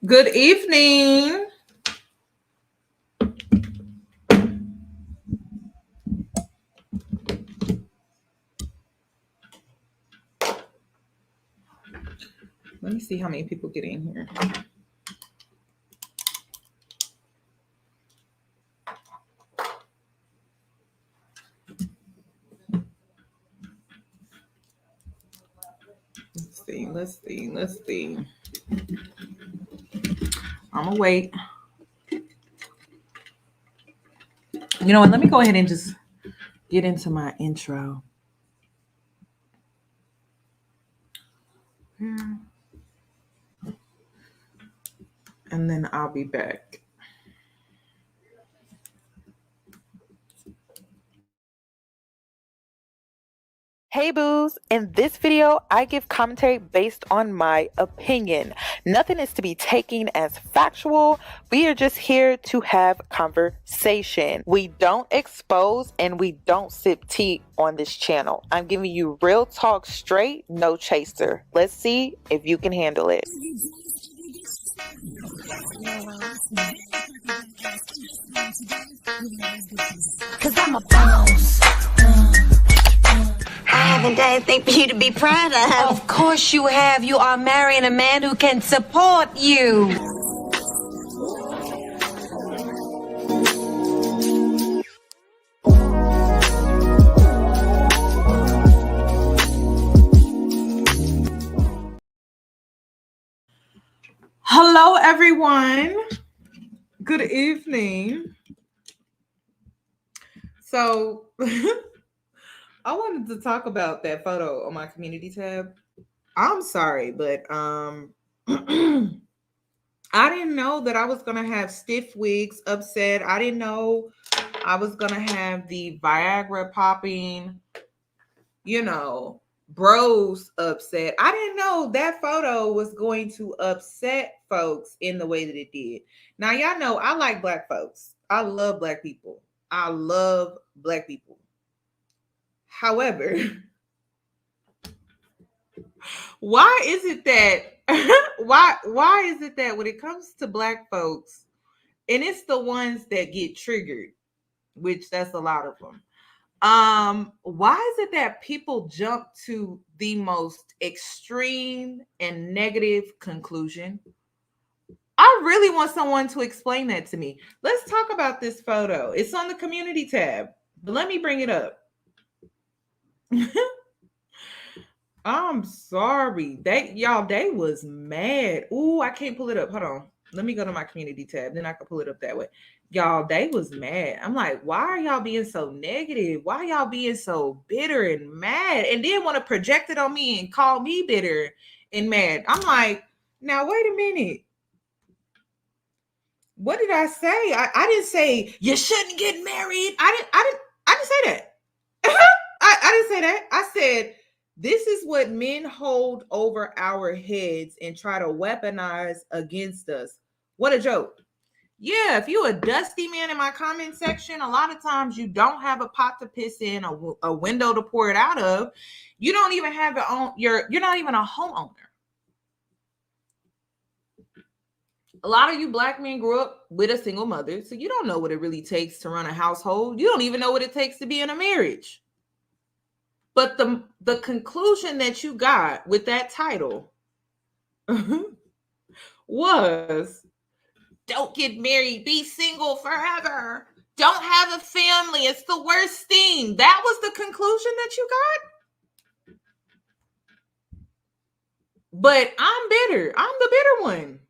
Good evening. Let me see how many people get in here. Let's see. I'm gonna wait. You know what? Let me go ahead and just get into my intro. And then I'll be back. Hey boos, in this video, I give commentary based on my opinion. Nothing is to be taken as factual. We are just here to have conversation. We don't expose and we don't sip tea on this channel. I'm giving you real talk straight, no chaser. Let's see if you can handle it. Cause I'm a boss. I haven't done anything for you to be proud of. Of course you have. You are marrying a man who can support you. Hello, everyone. Good evening. So, I wanted to talk about that photo on my community tab. I'm sorry, but I didn't know that I was gonna have stiff wigs upset. I didn't know I was gonna have the Viagra popping, bros upset. I didn't know that photo was going to upset folks in the way that it did. Now, y'all know I like black folks. I love black people. I love black people. However, why is it that why is it that when it comes to black folks, and it's the ones that get triggered, which that's a lot of them. Why is it that people jump to the most extreme and negative conclusion? I really want someone to explain that to me. Let's talk about this photo. It's on the community tab, but let me bring it up. I'm sorry. They was mad. Ooh, I can't pull it up. Hold on. Let me go to my community tab. Then I can pull it up that way. Y'all, they was mad. I'm like, why are y'all being so negative? Why are y'all being so bitter and mad? And then want to project it on me and call me bitter and mad. I'm like, now wait a minute. What did I say? I didn't say you shouldn't get married. I didn't say that. I didn't say that. I said this is what men hold over our heads and try to weaponize against us. What a joke. Yeah, if you're a dusty man in my comment section, a lot of times you don't have a pot to piss in, a window to pour it out of. You don't even have your own. You're not even a homeowner. A lot of you black men grew up with a single mother, so you don't know what it really takes to run a household. You don't even know what it takes to be in a marriage. But the conclusion that you got with that title was don't get married, be single forever, don't have a family, it's the worst thing. That was the conclusion that you got? But I'm bitter. I'm the bitter one.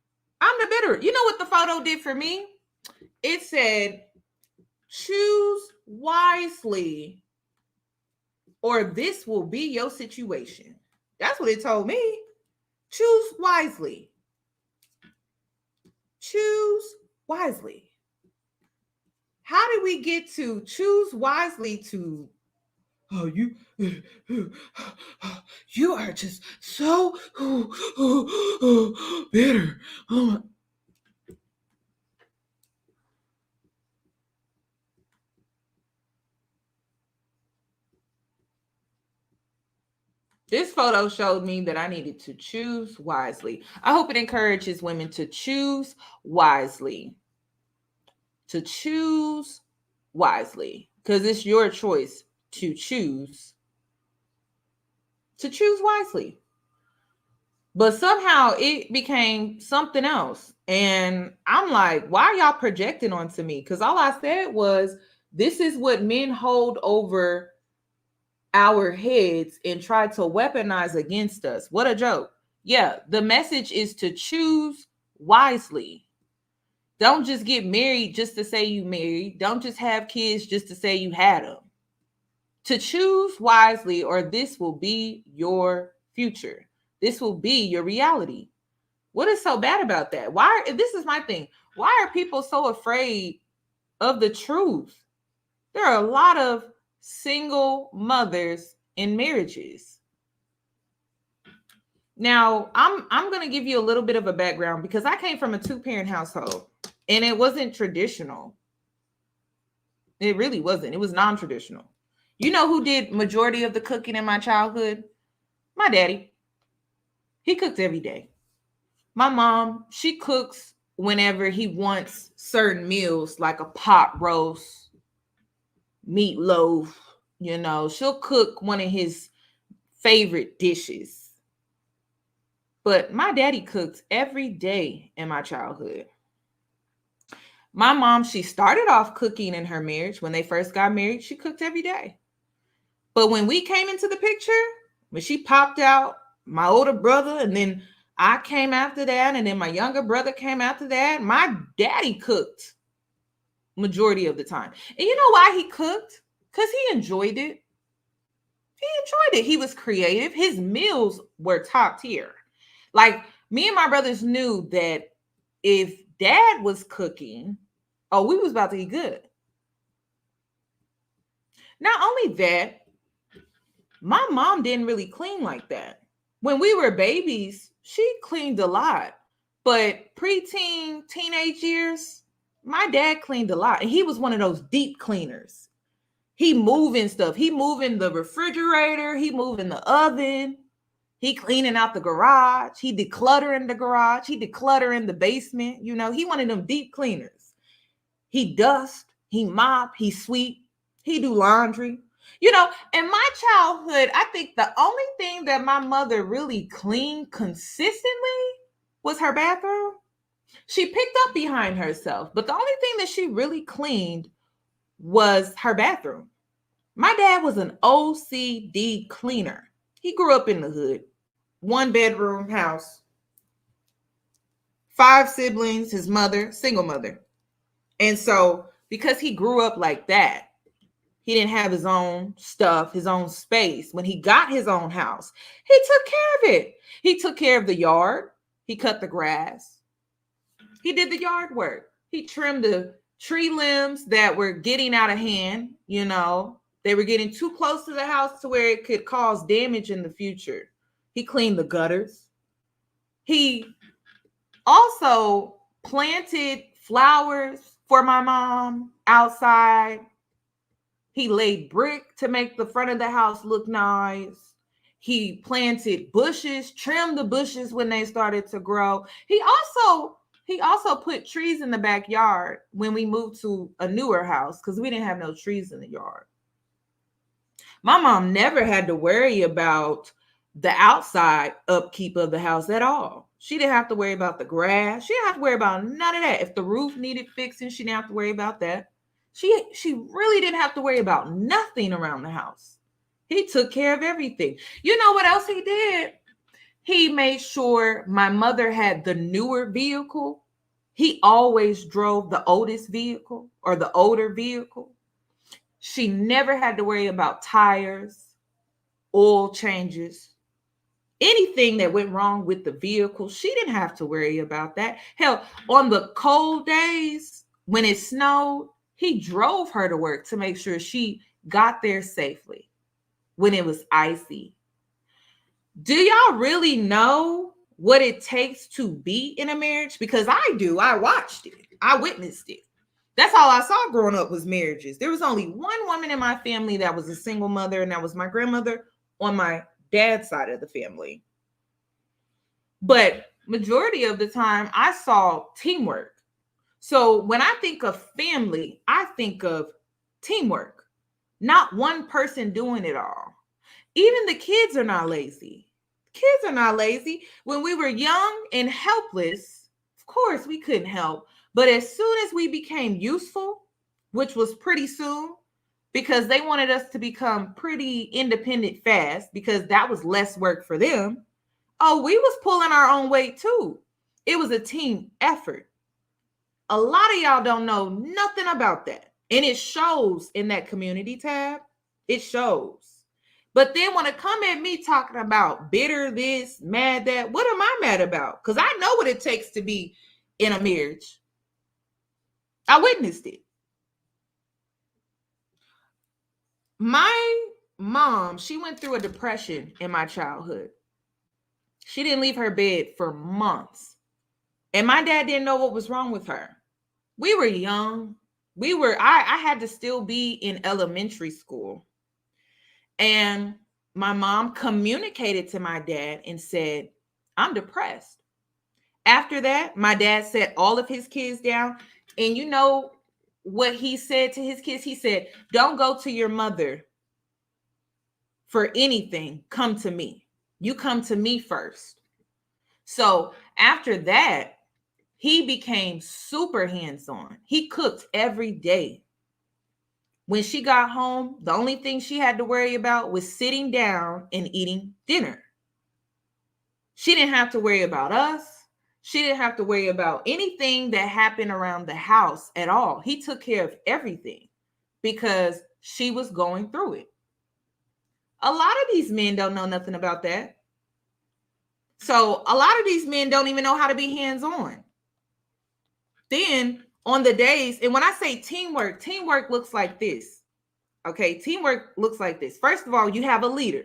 I'm the bitter. You know what the photo did for me? It said, choose wisely or this will be your situation. That's what it told me. Choose wisely. Choose wisely. How did we get to choose wisely to, oh, you are just so bitter. Oh, This photo showed me that I needed to choose wisely. I hope it encourages women to choose wisely. To choose wisely. Because it's your choice to choose. To choose wisely. But somehow it became something else. And I'm like, why are y'all projecting onto me? Because all I said was, this is what men hold over our heads and try to weaponize against us. What a joke. Yeah, the message is to choose wisely. Don't just get married just to say you married. Don't just have kids just to say you had them. To choose wisely, or this will be your future. This will be your reality. What is so bad about that? Why? This is my thing. Why are people so afraid of the truth? There are a lot of single mothers in marriages. Now, I'm going to give you a little bit of a background because I came from a two-parent household and it wasn't traditional. It really wasn't. It was non-traditional. You know who did majority of the cooking in my childhood? My daddy. He cooked every day. My mom, she cooks whenever he wants certain meals like a pot roast, meatloaf, you know, she'll cook one of his favorite dishes. But my daddy cooked every day in my childhood. My mom, she started off cooking in her marriage. When they first got married, she cooked every day. But when we came into the picture, when she popped out, my older brother, and then I came after that, and then my younger brother came after that, my daddy cooked majority of the time. And you know why he cooked? Because he enjoyed it. He enjoyed it. He was creative. His meals were top tier. Like, me and my brothers knew that if dad was cooking, oh, we was about to eat good. Not only that, my mom didn't really clean like that. When we were babies, she cleaned a lot. But preteen, teenage years, my dad cleaned a lot. And he was one of those deep cleaners. He moving stuff. He moving the refrigerator. He moving the oven. He cleaning out the garage. He decluttering the garage. He decluttering the basement. You know, he one of them deep cleaners. He dust. He mop. He sweep. He do laundry. You know, in my childhood, I think the only thing that my mother really cleaned consistently was her bathroom. She picked up behind herself, but the only thing that she really cleaned was her bathroom. My dad was an OCD cleaner. He grew up in the hood, 1-bedroom house, 5 siblings, his mother, single mother. And so because he grew up like that, he didn't have his own stuff, his own space. When he got his own house, he took care of it. He took care of the yard. He cut the grass. He did the yard work. He trimmed the tree limbs that were getting out of hand. You know, they were getting too close to the house to where it could cause damage in the future. He cleaned the gutters. He also planted flowers for my mom outside. He laid brick to make the front of the house look nice. He planted bushes, trimmed the bushes when they started to grow. He also put trees in the backyard when we moved to a newer house because we didn't have no trees in the yard. My mom never had to worry about the outside upkeep of the house at all. She didn't have to worry about the grass. She didn't have to worry about none of that. If the roof needed fixing, she didn't have to worry about that. She really didn't have to worry about nothing around the house. He took care of everything. You know what else he did? He made sure my mother had the newer vehicle. He always drove the oldest vehicle or the older vehicle. She never had to worry about tires, oil changes, anything that went wrong with the vehicle. She didn't have to worry about that. Hell, on the cold days when it snowed, he drove her to work to make sure she got there safely when it was icy. Do y'all really know what it takes to be in a marriage? Because I do. I watched it. I witnessed it. That's all I saw growing up was marriages. There was only one woman in my family that was a single mother, and that was my grandmother on my dad's side of the family. But majority of the time, I saw teamwork. So when I think of family, I think of teamwork, not one person doing it all. Even the kids are not lazy. Kids are not lazy. When we were young and helpless, of course, we couldn't help. But as soon as we became useful, which was pretty soon, because they wanted us to become pretty independent fast, because that was less work for them. Oh, we was pulling our own weight too. It was a team effort. A lot of y'all don't know nothing about that. And it shows in that community tab. It shows. But then when it come at me talking about bitter this, mad that, what am I mad about? Because I know what it takes to be in a marriage. I witnessed it. My mom, she went through a depression in my childhood. She didn't leave her bed for months. And my dad didn't know what was wrong with her. We were young. I had to still be in elementary school. And my mom communicated to my dad and said, I'm depressed. After that, my dad set all of his kids down. And you know what he said to his kids? He said, don't go to your mother for anything. Come to me. You come to me first. So after that, he became super hands-on. He cooked every day. When she got home, the only thing she had to worry about was sitting down and eating dinner. She didn't have to worry about us. She didn't have to worry about anything that happened around the house at all. He took care of everything because she was going through it. A lot of these men don't know nothing about that. So a lot of these men don't even know how to be hands-on. Then on the days, and when I say teamwork, teamwork looks like this. Okay, teamwork looks like this. First of all, you have a leader.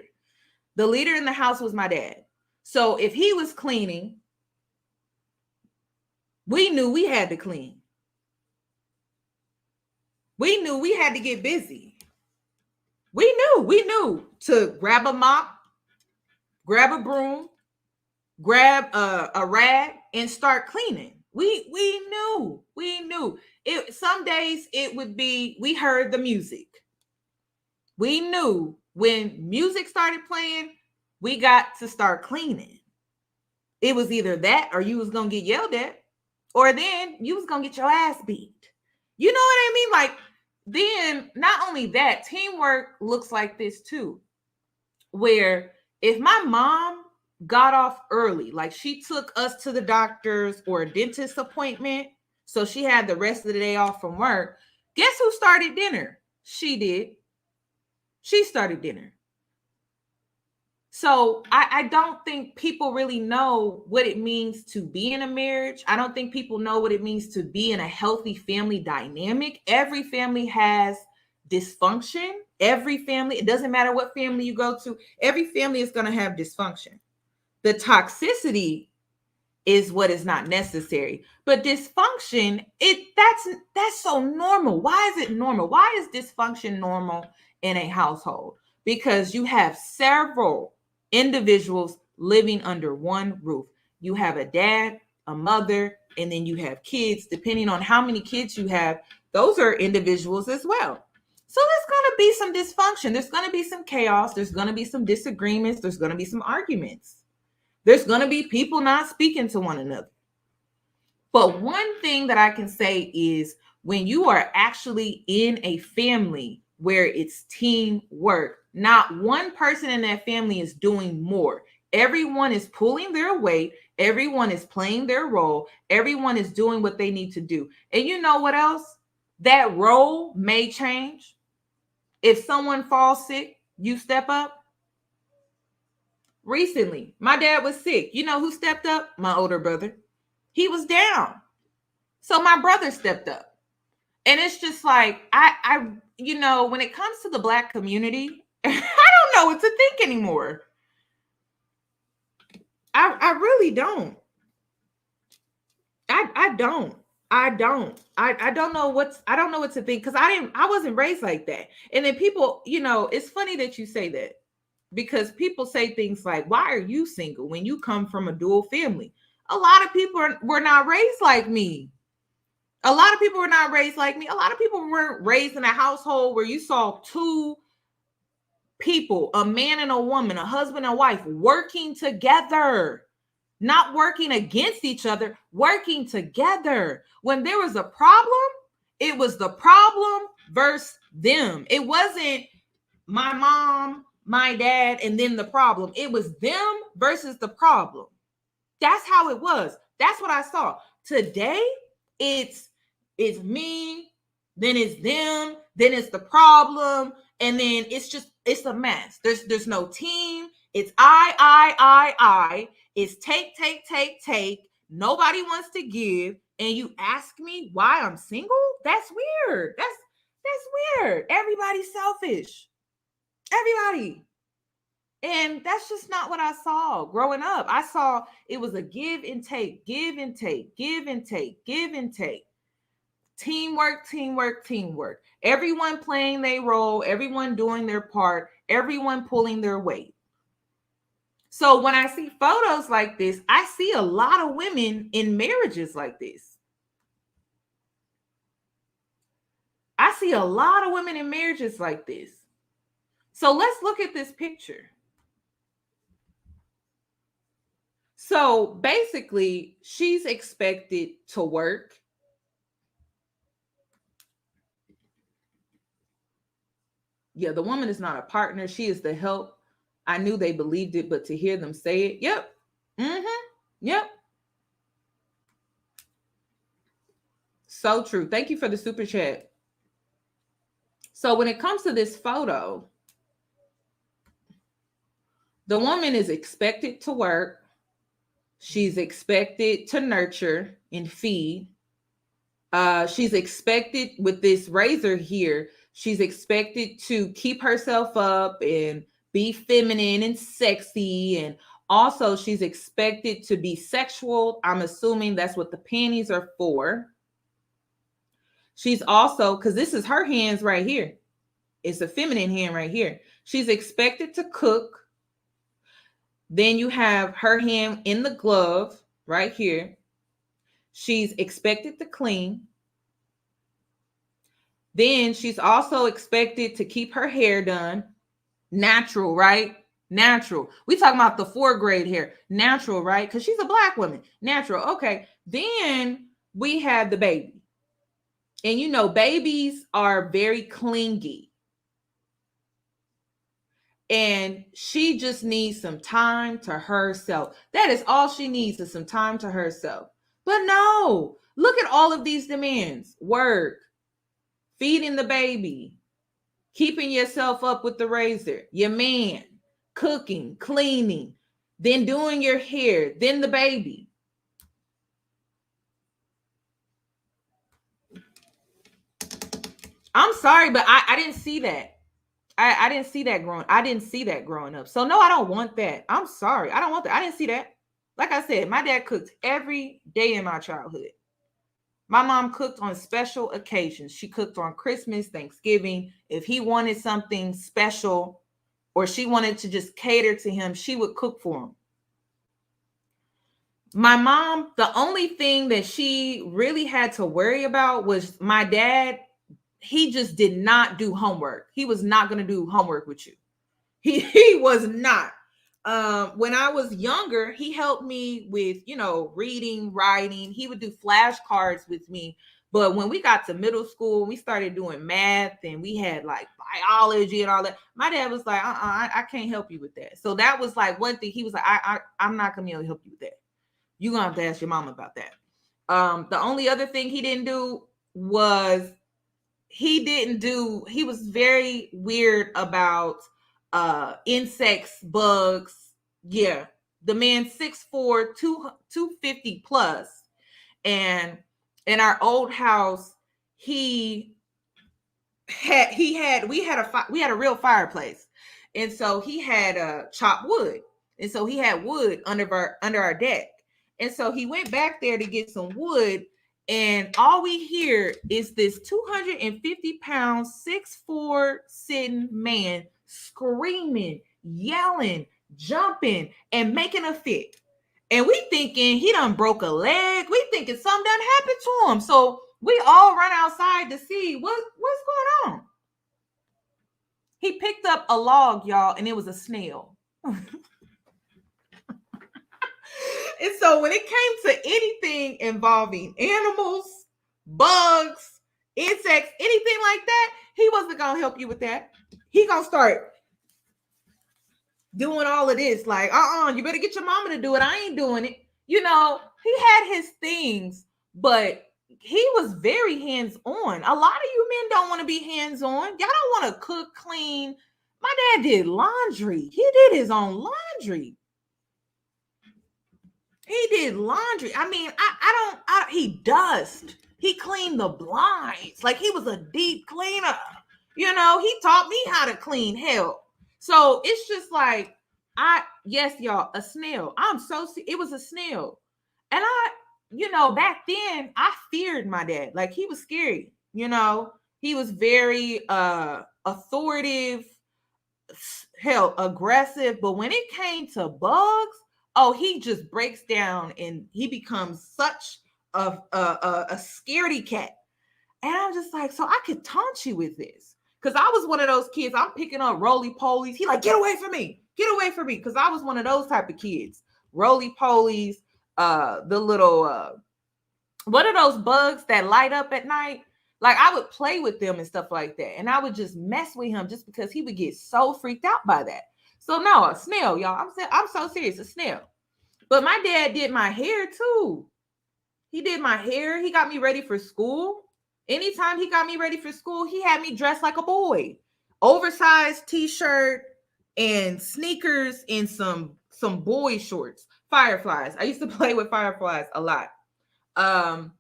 The leader in the house was my dad. So if he was cleaning, we knew we had to clean. We knew we had to get busy. We knew to grab a mop, grab a broom, grab a rag, and start cleaning. We knew. Some days it would be, we heard the music. We knew when music started playing, we got to start cleaning. It was either that or you was going to get yelled at, or then you was going to get your ass beat. You know what I mean? Like, then not only that, teamwork looks like this too, where if my mom got off early, like she took us to the doctor's or a dentist appointment, so she had the rest of the day off from work, guess who started dinner? She did. She started dinner. So I don't think people really know what it means to be in a marriage. I don't think people know what it means to be in a healthy family dynamic. Every family has dysfunction. Every family, it doesn't matter what family you go to, every family is going to have dysfunction. The toxicity is what is not necessary. But dysfunction, that's so normal. Why is it normal? Why is dysfunction normal in a household? Because you have several individuals living under one roof. You have a dad, a mother, and then you have kids. Depending on how many kids you have, those are individuals as well. So there's going to be some dysfunction. There's going to be some chaos. There's going to be some disagreements. There's going to be some arguments. There's going to be people not speaking to one another. But one thing that I can say is when you are actually in a family where it's teamwork, not one person in that family is doing more. Everyone is pulling their weight. Everyone is playing their role. Everyone is doing what they need to do. And you know what else? That role may change. If someone falls sick, you step up. Recently, my dad was sick. You know who stepped up? My older brother. He was down. So my brother stepped up. And it's just like, I when it comes to the Black community, I don't know what to think anymore. I really don't. I don't. I don't know what to think, because I wasn't raised like that. And then people, it's funny that you say that. because people say things like, why are you single when you come from a dual family? A lot of people were not raised like me. A lot of people were not raised like me. A lot of people weren't raised in a household where you saw two people, a man and a woman, a husband and wife, working together, not working against each other, working together. When there was a problem, it was the problem versus them. It wasn't my mom, my dad, and then the problem. It was them versus the problem. That's how it was. That's what I saw. Today, it's me, then it's them, then it's the problem, and then it's a mess. There's no team. It's I. It's take. Nobody wants to give. And you ask me why I'm single? That's weird. That's weird. Everybody's selfish. Everybody. And that's just not what I saw growing up. I saw it was a give and take. Teamwork. Everyone playing their role, everyone doing their part, everyone pulling their weight. So when I see photos like this, I see a lot of women in marriages like this. I see a lot of women in marriages like this. So let's look at this picture. So basically, she's expected to work. Yeah, the woman is not a partner. She is the help. I knew they believed it, but to hear them say it, yep. Yep. So true. Thank you for the super chat. So when it comes to this photo, the woman is expected to work. She's expected to nurture and feed. She's expected with this razor here, she's expected to keep herself up and be feminine and sexy. And also she's expected to be sexual. I'm assuming that's what the panties are for. She's also, because this is her hands right here. It's a feminine hand right here. She's expected to cook. Then you have her hand in the glove right here. She's expected to clean. Then she's also expected to keep her hair done. Natural, right? Natural. We talking about the 4th grade hair. Natural, right? Because she's a Black woman. Natural. Okay. Then we have the baby. And you know, babies are very clingy. And she just needs some time to herself. That is all she needs, is some time to herself. But no, look at all of these demands. Work, feeding the baby, keeping yourself up with the razor, your man, cooking, cleaning, then doing your hair, then the baby. I'm sorry, but I didn't see that. I didn't see that growing up. So no, I don't want that. I'm sorry. I don't want that. I didn't see that. Like I said, my dad cooked every day in my childhood. My mom cooked on special occasions. She cooked on Christmas, Thanksgiving. If he wanted something special or she wanted to just cater to him, she would cook for him. My mom, the only thing that she really had to worry about was my dad. He just did not do homework. He was not going to do homework with you. He was not. When I was younger, he helped me with, reading, writing. He would do flashcards with me. But when we got to middle school, we started doing math and we had like biology and all that. My dad was like, I can't help you with that. So that was like one thing. He was like, I'm not going to be able to help you with that. You're going to have to ask your mom about that. The only other thing he didn't do was he was very weird about insects, bugs. Yeah. The man 6'4", 250 plus. And in our old house, we had a real fireplace. And so he had chopped wood. And so he had wood under our deck. And so he went back there to get some wood. And all we hear is this 250-pound, 6'4" sitting man screaming, yelling, jumping, and making a fit. And we thinking he done broke a leg. We thinking something done happened to him. So we all run outside to see what's going on. He picked up a log, y'all, and it was a snail. And so when it came to anything involving animals, bugs, insects, anything like that, he wasn't going to help you with that. He going to start doing all of this. Like, you better get your mama to do it. I ain't doing it. You know, he had his things, but he was very hands-on. A lot of you men don't want to be hands-on. Y'all don't want to cook, clean. My dad did laundry. He did his own laundry. He did laundry. I mean, he dusted. He cleaned the blinds. Like, he was a deep cleaner. You know, he taught me how to clean. Hell. So it's just like, yes, y'all, a snail. It was a snail. And back then I feared my dad. Like, he was scary. You know, he was very authoritative, hell, aggressive. But when it came to bugs, he just breaks down and he becomes such a scaredy cat. And I'm just like, so I could taunt you with this. Because I was one of those kids, I'm picking up roly-polies. He like, get away from me. Get away from me. Because I was one of those type of kids. Roly-polies, the little, what are those bugs that light up at night? Like, I would play with them and stuff like that. And I would just mess with him just because he would get so freaked out by that. So no, a snail, y'all. I'm so serious, a snail. But my dad did my hair too. He did my hair. He got me ready for school. Anytime he got me ready for school, he had me dressed like a boy. Oversized t-shirt and sneakers and some boy shorts. Fireflies. I used to play with fireflies a lot. And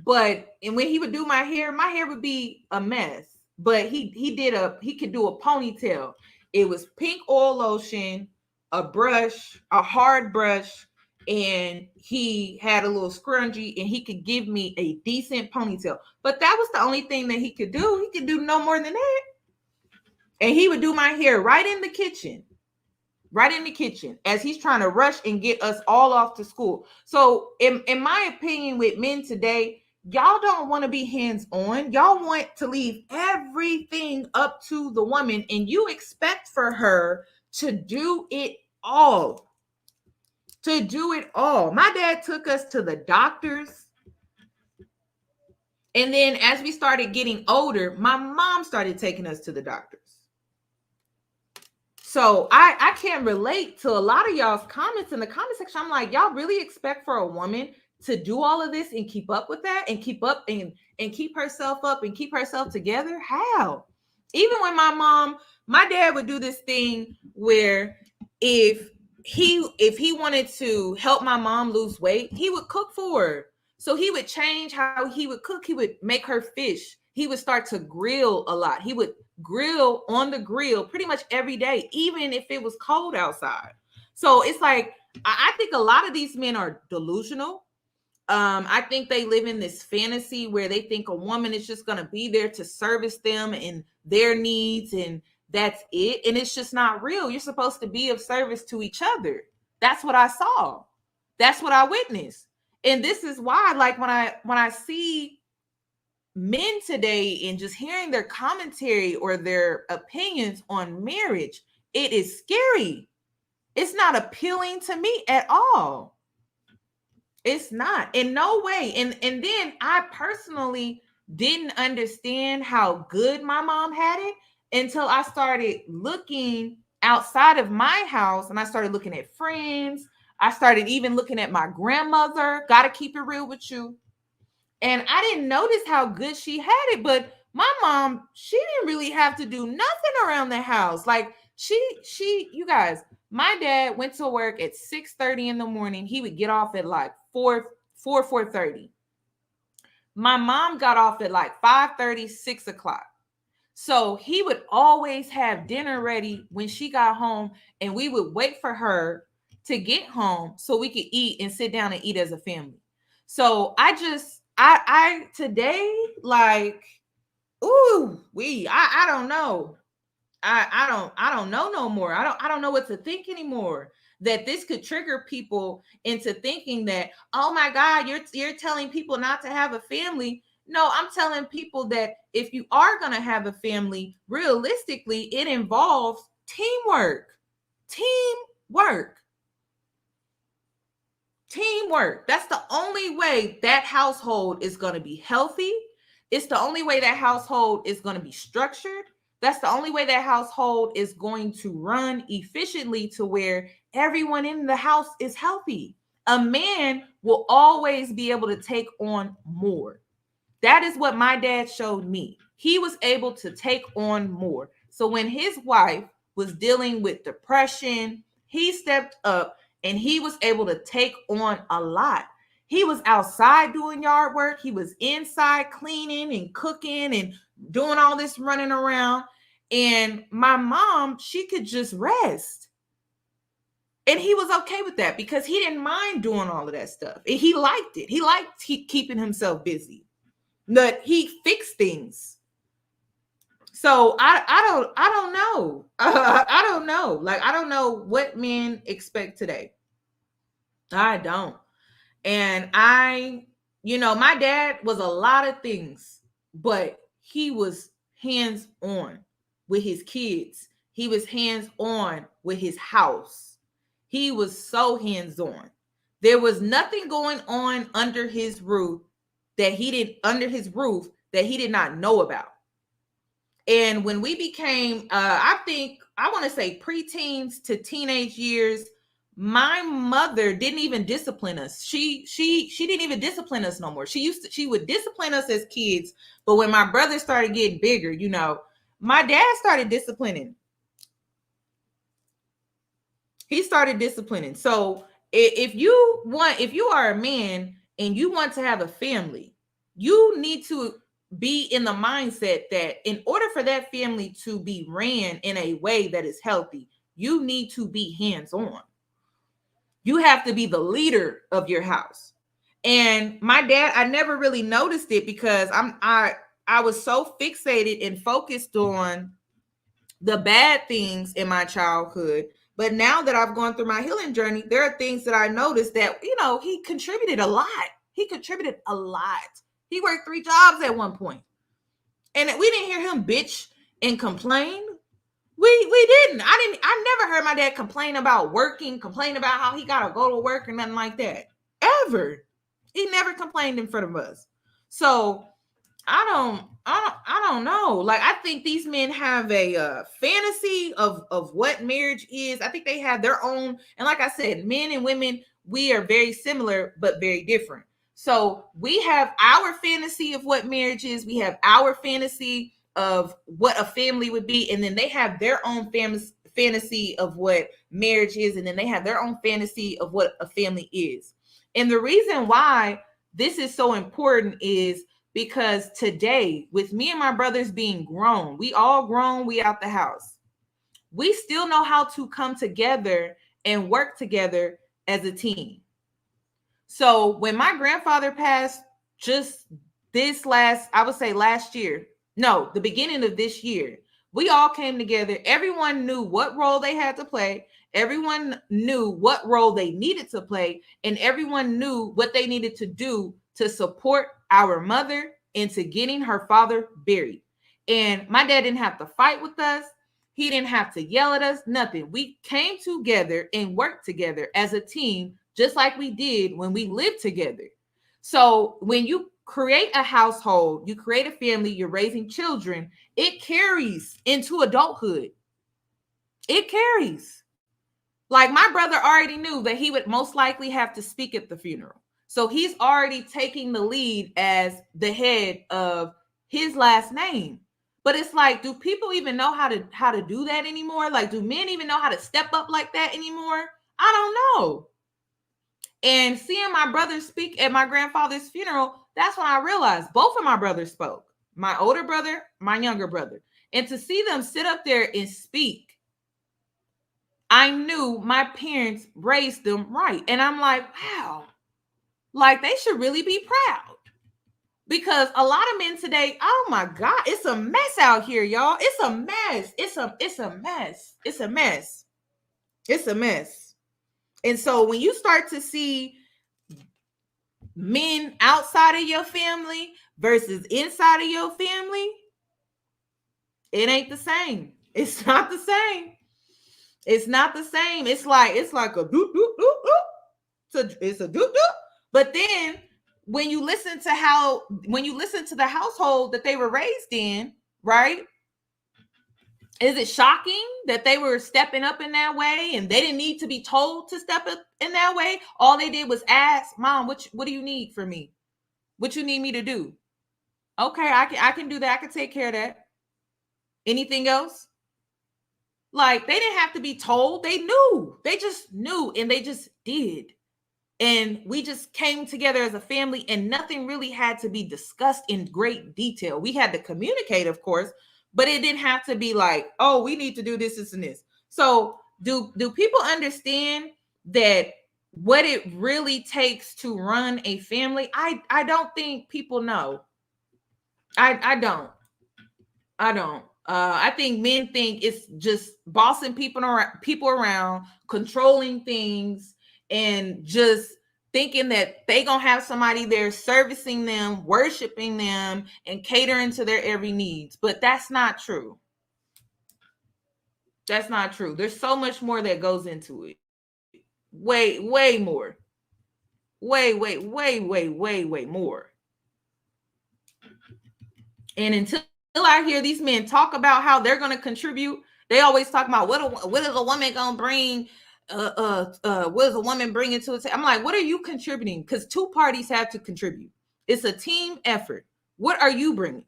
when he would do my hair would be a mess. But he could do a ponytail. It was pink oil lotion, a brush, a hard brush, and he had a little scrunchie, and he could give me a decent ponytail. But that was the only thing that he could do. He could do no more than that. And he would do my hair right in the kitchen as he's trying to rush and get us all off to school. So in my opinion, with men today, y'all don't want to be hands-on. Y'all want to leave everything up to the woman, and you expect for her to do it all. My dad took us to the doctors. And then as we started getting older, my mom started taking us to the doctors. So I can't relate to a lot of y'all's comments in the comment section. I'm like, y'all really expect for a woman to do all of this and keep up with that and keep up and keep herself up and keep herself together? How? Even when my dad would do this thing where if he wanted to help my mom lose weight, he would cook for her. So he would change how he would cook. He would make her fish. He would start to grill a lot. He would grill on the grill pretty much every day, even if it was cold outside. So it's like, I think a lot of these men are delusional. I think they live in this fantasy where they think a woman is just going to be there to service them and their needs, and that's it. And it's just not real. You're supposed to be of service to each other. That's what I saw. That's what I witnessed. And this is why, like, when I see men today and just hearing their commentary or their opinions on marriage, it is scary. It's not appealing to me at all. It's not, in no way. And then I personally didn't understand how good my mom had it until I started looking outside of my house, and I started looking at friends. I started even looking at my grandmother. Gotta keep it real with you. And I didn't notice how good she had it, but my mom, she didn't really have to do nothing around the house. Like, you guys, my dad went to work at 6:30 in the morning. He would get off at like 4:30. My mom got off at like 5:30, 6 o'clock. So he would always have dinner ready when she got home, and we would wait for her to get home so we could eat and sit down and eat as a family. So I today, like, I don't know. I don't know no more. I don't know what to think anymore. That this could trigger people into thinking that, oh my God, you're telling people not to have a family. No, I'm telling people that if you are gonna have a family, realistically, it involves teamwork. Teamwork. Teamwork. That's the only way that household is going to be healthy. It's the only way that household is going to be structured. That's the only way that household is going to run efficiently to where everyone in the house is healthy. A man will always be able to take on more. That is what my dad showed me. He was able to take on more. So when his wife was dealing with depression, he stepped up and he was able to take on a lot. He was outside doing yard work. He was inside cleaning and cooking and doing all this running around. And my mom, she could just rest. And he was okay with that because he didn't mind doing all of that stuff. And he liked it. He liked keeping himself busy. That he fixed things. So I don't know. I don't know. Like, I don't know what men expect today. I don't. And my dad was a lot of things, but he was hands on with his kids. He was hands on with his house. He was so hands on. There was nothing going on under his roof that he did not know about. And when we became, I want to say preteens to teenage years, my mother didn't even discipline us. She didn't even discipline us no more. She would discipline us as kids, but when my brother started getting bigger, my dad started disciplining. He started disciplining. So if you are a man and you want to have a family, you need to be in the mindset that in order for that family to be ran in a way that is healthy, you need to be hands-on. You have to be the leader of your house. And my dad, I never really noticed it because I was so fixated and focused on the bad things in my childhood. But now that I've gone through my healing journey, there are things that I noticed that, he contributed a lot. He contributed a lot. He worked 3 jobs at one point. And we didn't hear him bitch and complain. We didn't. I never heard my dad complain about working, complain about how he gotta go to work or nothing like that. Ever. He never complained in front of us. So I don't know. Like, I think these men have a fantasy of what marriage is. I think they have their own. And like I said, men and women, we are very similar, but very different. So we have our fantasy of what marriage is. We have our fantasy of what a family would be. And then they have their own fantasy of what marriage is. And then they have their own fantasy of what a family is. And the reason why this is so important is because today, with me and my brothers being grown, we all grown, we out the house. We still know how to come together and work together as a team. So when my grandfather passed just last year, no, the beginning of this year, we all came together. Everyone knew what role they had to play. Everyone knew what role they needed to play. And everyone knew what they needed to do to support our mother into getting her father buried. And my dad didn't have to fight with us. He didn't have to yell at us, nothing. We came together and worked together as a team, just like we did when we lived together. So when you create a household, you create a family, you're raising children, it carries into adulthood. It carries. Like, my brother already knew that he would most likely have to speak at the funeral. So he's already taking the lead as the head of his last name. But it's like, do people even know how to do that anymore? Like, do men even know how to step up like that anymore? I don't know. And seeing my brother speak at my grandfather's funeral, that's when I realized both of my brothers spoke. My older brother, my younger brother. And to see them sit up there and speak, I knew my parents raised them right. And I'm like, wow, like, they should really be proud. Because a lot of men today, oh my God, it's a mess out here, y'all. It's a mess. It's a mess. It's a mess. It's a mess. And so when you start to see men outside of your family versus inside of your family, it ain't the same. It's not the same. It's not the same. It's like a doop doop doop doop. It's a doop doop. But then when you listen to the household that they were raised in, right? Is it shocking that they were stepping up in that way and they didn't need to be told to step up in that way? All they did was ask, Mom, what do you need from me? What you need me to do? Okay, I can do that. I can take care of that. Anything else? Like, they didn't have to be told. They knew. They just knew, and they just did. And we just came together as a family, and nothing really had to be discussed in great detail. We had to communicate, of course, but it didn't have to be like, oh, we need to do this and this. So do people understand that what it really takes to run a family? I don't think people know. I don't. I think men think it's just bossing people around, controlling things, and just thinking that they gonna have somebody there servicing them, worshiping them, and catering to their every needs. But that's not true. That's not true. There's so much more that goes into it. Way more. Way more. And until I hear these men talk about how they're going to contribute, they always talk about what is a woman going to bring? What is a woman bringing to it? I'm like, what are you contributing? Because two parties have to contribute. It's a team effort. What are you bringing?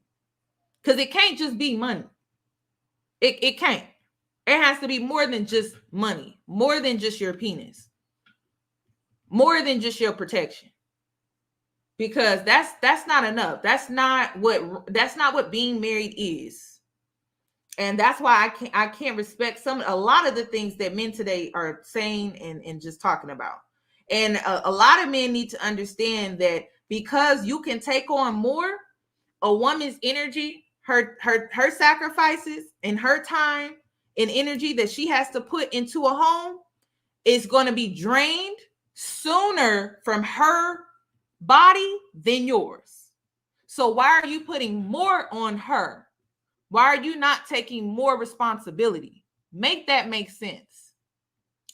Because it can't just be money. It can't. It has to be more than just money, more than just your penis, more than just your protection. Because that's not enough. That's not what being married is. And that's why I can't respect a lot of the things that men today are saying and just talking about. And a lot of men need to understand that because you can take on more, a woman's energy, her sacrifices, and her time and energy that she has to put into a home is going to be drained sooner from her body than yours. So why are you putting more on her? Why are you not taking more responsibility? Make that make sense.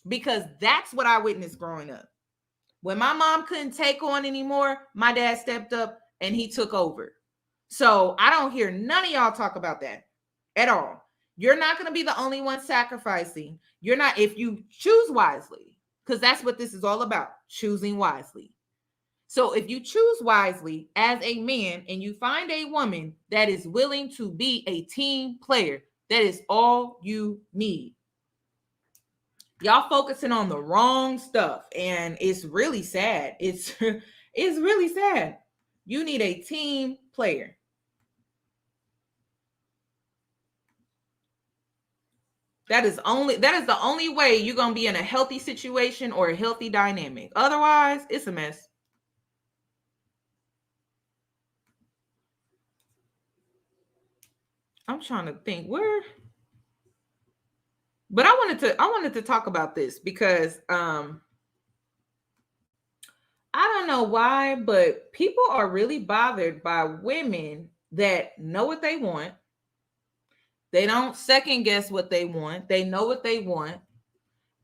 Because that's what I witnessed growing up. When my mom couldn't take on anymore, my dad stepped up and he took over. So I don't hear none of y'all talk about that at all. You're not going to be the only one sacrificing. You're not, if you choose wisely, because that's what this is all about, choosing wisely. So if you choose wisely as a man and you find a woman that is willing to be a team player, that is all you need. Y'all focusing on the wrong stuff, and it's really sad. It's really sad. You need a team player. That is the only way you're going to be in a healthy situation or a healthy dynamic. Otherwise, it's a mess. I'm trying to think where, but I wanted to talk about this because I don't know why, but people are really bothered by women that know what they want. They don't second guess what they want. They know what they want,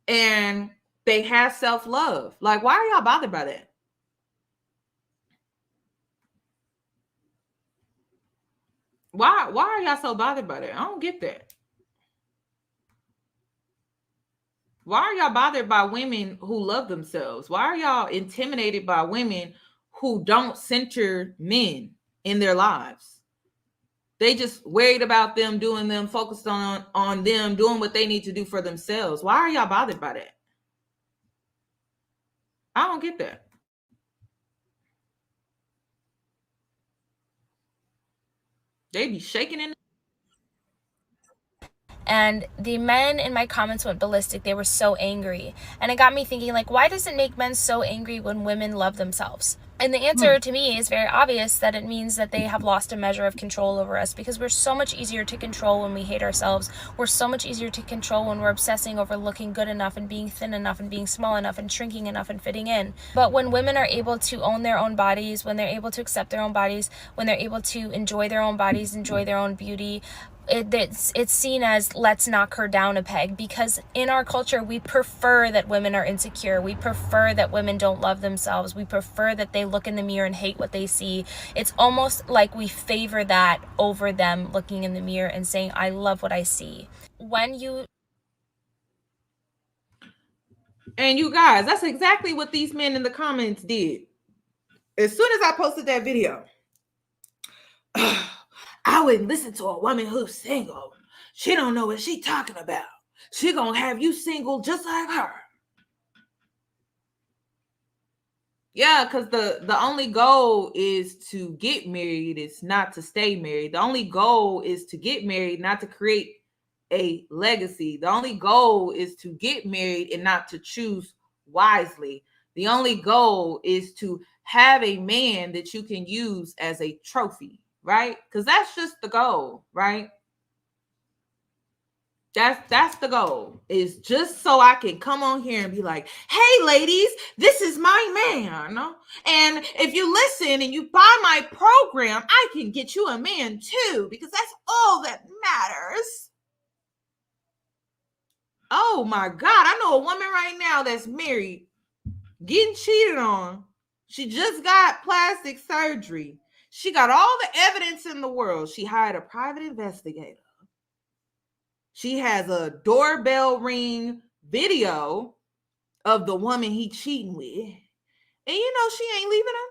and they have self-love. Like, why are y'all bothered by that? Why are y'all so bothered by that? I don't get that. Why are y'all bothered by women who love themselves? Why are y'all intimidated by women who don't center men in their lives? They just worried about them doing them, focused on them doing what they need to do for themselves. Why are y'all bothered by that? I don't get that. They be shaking in. And the men in my comments went ballistic. They were so angry. And it got me thinking, like, why does it make men so angry when women love themselves? And the answer to me is very obvious, that it means that they have lost a measure of control over us, because we're so much easier to control when we hate ourselves. We're so much easier to control when we're obsessing over looking good enough and being thin enough and being small enough and shrinking enough and fitting in. But when women are able to own their own bodies, when they're able to accept their own bodies, when they're able to enjoy their own bodies, enjoy their own beauty, it's seen as, let's knock her down a peg, because in our culture we prefer that women are insecure. We prefer that women don't love themselves. We prefer that they look in the mirror and hate what they see. It's almost like we favor that over them looking in the mirror and saying, I love what I see. And you guys, that's exactly what these men in the comments did. As soon as I posted that video, I wouldn't listen to a woman who's single. She don't know what she talking about. She gonna have you single just like her. Yeah, because the only goal is to get married. It's not to stay married. The only goal is to get married, not to create a legacy. The only goal is to get married and not to choose wisely. The only goal is to have a man that you can use as a trophy. Right? Because that's just the goal, right? That's the goal, is just so I can come on here and be like, hey ladies, this is my man. And if you listen and you buy my program, I can get you a man too, because that's all that matters. Oh my God, I know a woman right now that's married, getting cheated on. She just got plastic surgery. She got all the evidence in the world. She hired a private investigator. She has a doorbell ring video of the woman he cheating with. And you know she ain't leaving him.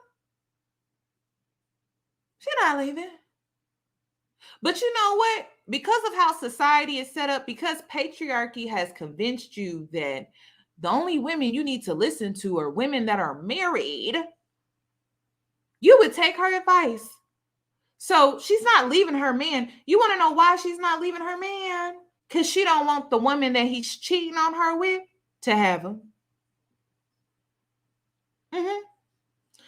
She not leaving. But you know what? Because of how society is set up, because patriarchy has convinced you that the only women you need to listen to are women that are married, you would take her advice. So she's not leaving her man. You want to know why she's not leaving her man? Because she don't want the woman that he's cheating on her with to have him.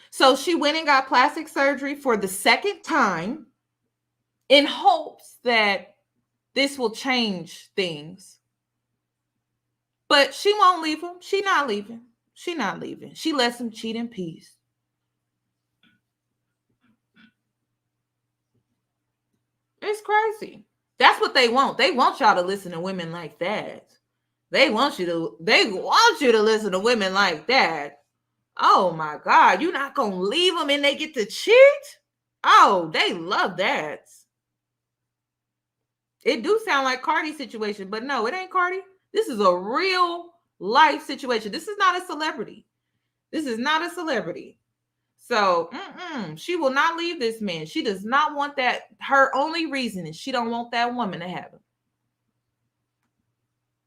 So she went and got plastic surgery for the second time in hopes that this will change things. But she won't leave him. She not leaving. She not leaving. She lets him cheat in peace. It's crazy. That's what they want. They want y'all to listen to women like that. They want you to listen to women like that. Oh my God, you're not gonna leave them and they get to cheat? Oh, they love that. It do sound like Cardi's situation, but no, it ain't Cardi. This is a real life situation. This is not a celebrity. This is not a celebrity. So she will not leave this man. She does not want that. Her only reason is she don't want that woman to have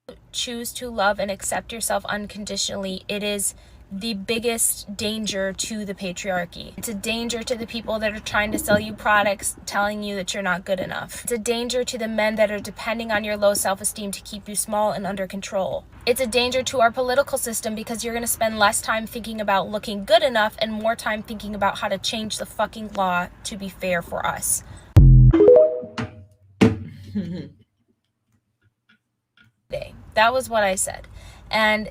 him. Choose to love and accept yourself unconditionally. It is the biggest danger to the patriarchy. It's a danger to the people that are trying to sell you products telling you that you're not good enough. It's a danger to the men that are depending on your low self-esteem to keep you small and under control. It's a danger to our political system, because you're going to spend less time thinking about looking good enough and more time thinking about how to change the fucking law to be fair for us. That was what I said. And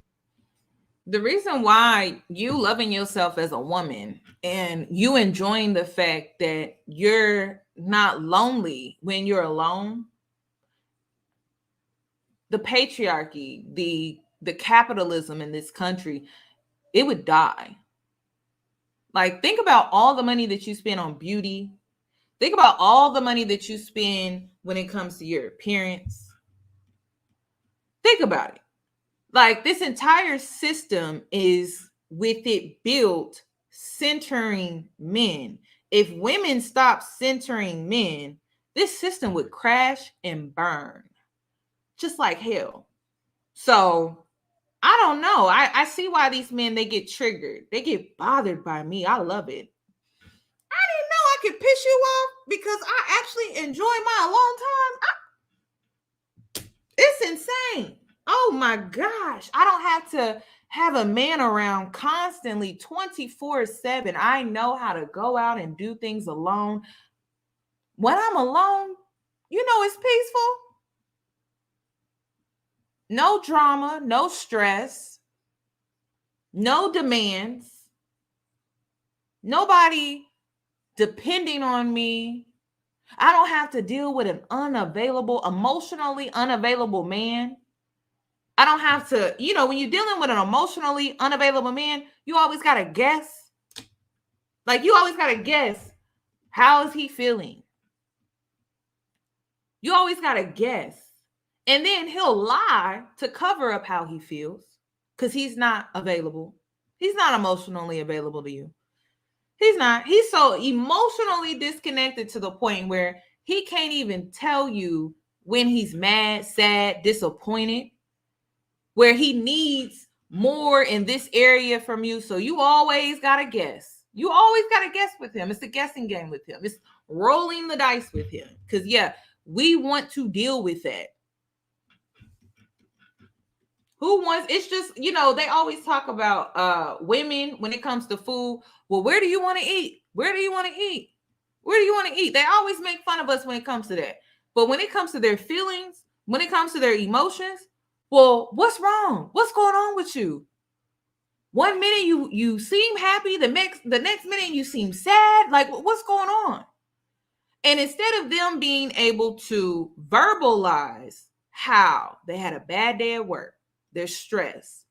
the reason why you loving yourself as a woman and you enjoying the fact that you're not lonely when you're alone, the patriarchy, the capitalism in this country, it would die. Like, think about all the money that you spend on beauty. Think about all the money that you spend when it comes to your appearance. Think about it. Like, this entire system is with it built centering men. If women stop centering men, this system would crash and burn just like hell. So I don't know. I see why these men, they get triggered. They get bothered by me. I love it. I didn't know I could piss you off because I actually enjoy my alone time. It's insane. Oh my gosh. I don't have to have a man around constantly 24/7. I know how to go out and do things alone. When I'm alone, it's peaceful. No drama, no stress, no demands, nobody depending on me. I don't have to deal with an emotionally unavailable man. I don't have to, when you're dealing with an emotionally unavailable man, you always got to guess. Like, you always got to guess, how is he feeling? You always got to guess. And then he'll lie to cover up how he feels because he's not available. He's not emotionally available to you. He's not. He's so emotionally disconnected to the point where he can't even tell you when he's mad, sad, disappointed, where he needs more in this area from you. So you always got to guess. You always got to guess with him. It's a guessing game with him. It's rolling the dice with him. Because, we want to deal with that. Who wants, it's just, they always talk about women when it comes to food. Well, where do you want to eat? Where do you want to eat? Where do you want to eat? They always make fun of us when it comes to that. But when it comes to their feelings, when it comes to their emotions, well, what's wrong? What's going on with you? One minute you seem happy, the next minute you seem sad. Like, what's going on? And instead of them being able to verbalize how they had a bad day at work, they're stressed,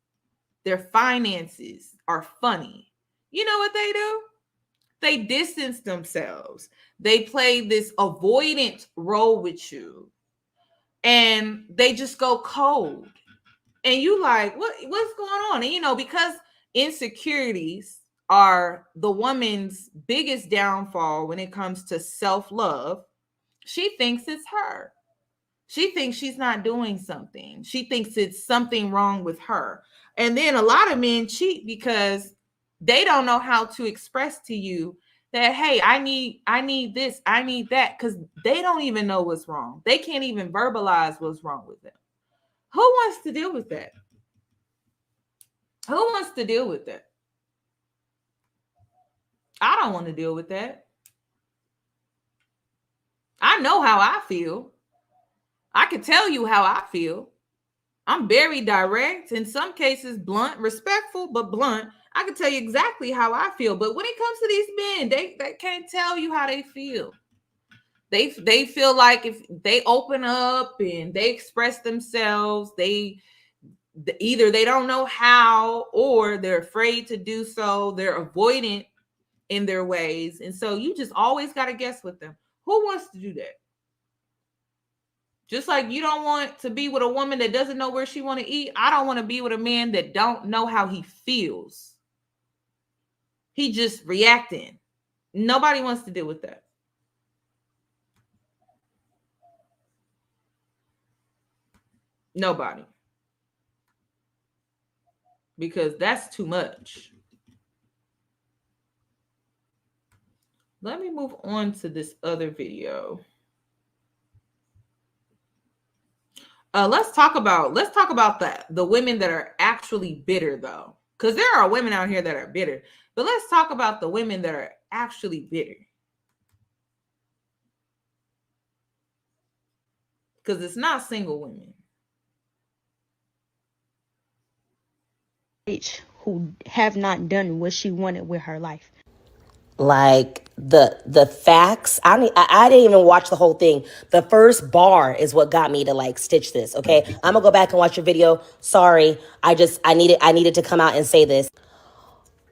their finances are funny, you know what they do? They distance themselves. They play this avoidant role with you. And they just go cold. And you like, what's going on? And because insecurities are the woman's biggest downfall when it comes to self-love, she thinks it's her. She thinks she's not doing something. She thinks it's something wrong with her. And then a lot of men cheat because they don't know how to express to you that, hey, I need this, I need that, because they don't even know what's wrong. They can't even verbalize what's wrong with them. Who wants to deal with that? Who wants to deal with that? I don't want to deal with that. I know how I feel. I can tell you how I feel. I'm very direct, in some cases blunt, respectful, but blunt. I can tell you exactly how I feel. But when it comes to these men, they can't tell you how they feel. They feel like if they open up and they express themselves, either they don't know how or they're afraid to do so. They're avoidant in their ways. And so you just always got to guess with them. Who wants to do that? Just like you don't want to be with a woman that doesn't know where she want to eat. I don't want to be with a man that don't know how he feels. He just reacting. Nobody wants to deal with that. Nobody. Because that's too much. Let me move on to this other video. Let's talk about the women that are actually bitter, though, because there are women out here that are bitter. But let's talk about the women that are actually bitter, because it's not single women who have not done what she wanted with her life. Like the facts, I didn't even watch the whole thing. The first bar is what got me to like stitch this. Okay, I'm gonna go back and watch your video. Sorry, I needed to come out and say this.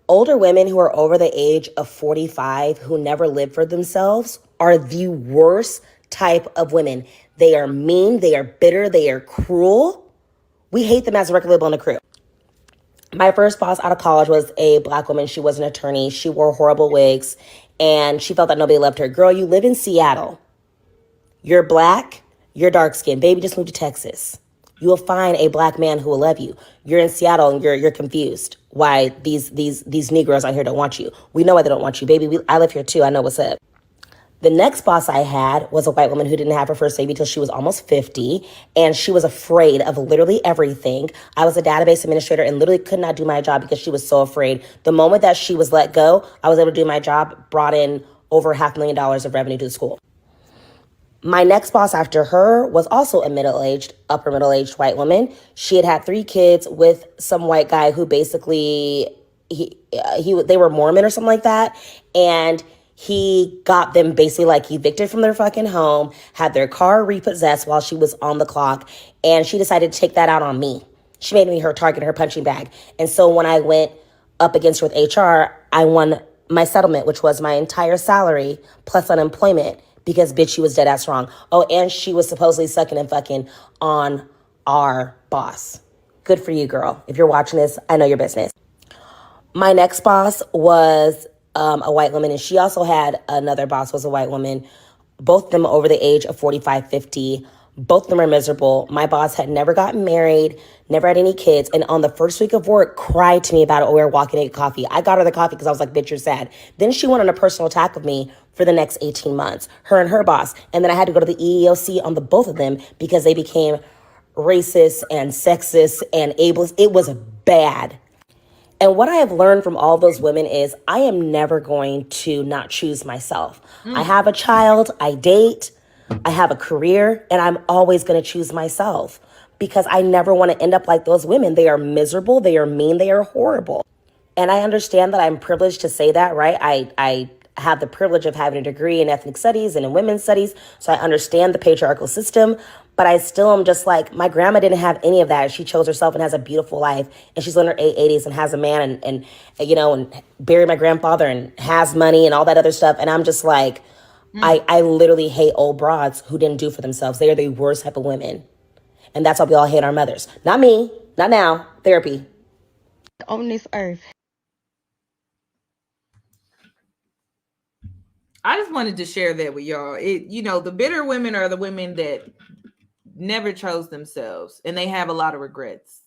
Older women who are over the age of 45 who never lived for themselves are the worst type of women. They are mean, they are bitter, they are cruel. We hate them as a record label and a crew. My first boss out of college was a Black woman. She was an attorney. She wore horrible wigs, and she felt that nobody loved her. Girl, you live in Seattle. You're Black. You're dark-skinned. Baby, just moved to Texas. You will find a Black man who will love you. You're in Seattle, and you're confused why these Negroes out here don't want you. We know why they don't want you, baby. I live here too. I know what's up. The next boss I had was a white woman who didn't have her first baby till she was almost 50, and she was afraid of literally everything. I was a database administrator and literally could not do my job because she was so afraid. The moment that she was let go, I was able to do my job, brought in over $500,000 of revenue to the school. My next boss after her was also a upper middle-aged white woman. She had 3 kids with some white guy who basically, they were Mormon or something like that. And he got them basically like evicted from their fucking home, had their car repossessed while she was on the clock, and she decided to take that out on me. She made me her target, her punching bag. And so when I went up against her with HR, I won my settlement, which was my entire salary plus unemployment because bitch, she was dead ass wrong. Oh, and she was supposedly sucking and fucking on our boss. Good for you, girl. If you're watching this, I know your business. My next boss was a white woman, and she also had another boss was a white woman. Both of them over the age of 45, 50. Both of them are miserable. My boss had never gotten married, never had any kids, and on the first week of work, cried to me about it when we were walking to get coffee. I got her the coffee because I was like, bitch, you're sad. Then she went on a personal attack of me for the next 18 months, her and her boss. And then I had to go to the EEOC on the both of them because they became racist and sexist and ableist. It was bad. And what I have learned from all those women is I am never going to not choose myself. I have a child, I date, I have a career, and I'm always going to choose myself because I never want to end up like those women. They are miserable, they are mean, they are horrible. And I understand that I'm privileged to say that, right? I have the privilege of having a degree in ethnic studies and in women's studies, so I understand the patriarchal system, but I still am just like, my grandma didn't have any of that. She chose herself and has a beautiful life, and she's in her 80s and has a man and buried my grandfather and has money and all that other stuff. And I'm just like, I literally hate old broads who didn't do for themselves. They are the worst type of women. And that's why we all hate our mothers. Not me, not now, therapy. On this earth. I just wanted to share that with y'all. The bitter women are the women that never chose themselves and they have a lot of regrets.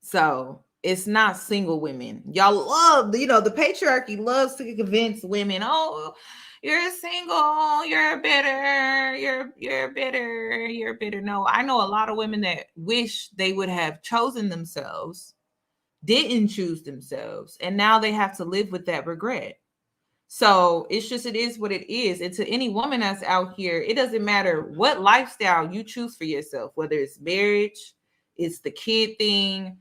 So it's not single women. Y'all love, the patriarchy loves to convince women, oh, you're single, you're bitter, you're bitter, you're bitter. No, I know a lot of women that wish they would have chosen themselves, didn't choose themselves, and now they have to live with that regret. So it is what it is. And to any woman that's out here, it doesn't matter what lifestyle you choose for yourself, whether it's marriage, it's the kid thing,